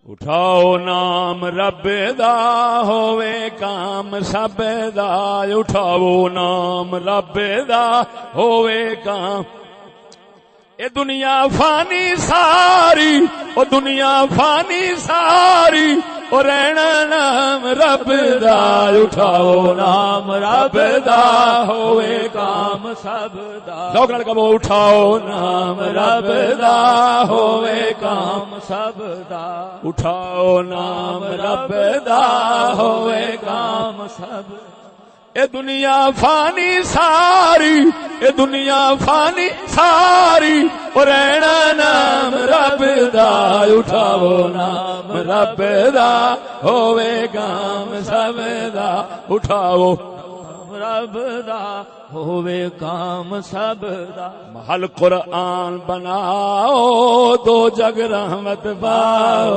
اٹھاؤ نام رب دا ہووے کام سب دا، اٹھاؤ نام رب دا ہووے کام. اے دنیا فانی ساری، او دنیا فانی ساری، او رہنا نام رب دا. اٹھاؤ نام رب دا ہووے کام سب دا. لوگ نال کہو اٹھاؤ نام رب دا ہووے کام سب دا. اٹھاؤ نام رب دا ہووے کام سب. اے دنیا فانی ساری، اے دنیا فانی ساری، او رہنا نام رب دا. اٹھاؤ نام رب دا ہووے کام سب دا. اٹھاؤ رب دا ہووے کام سب دا. محل قرآن بناؤ، دو جگ رحمت پاؤ.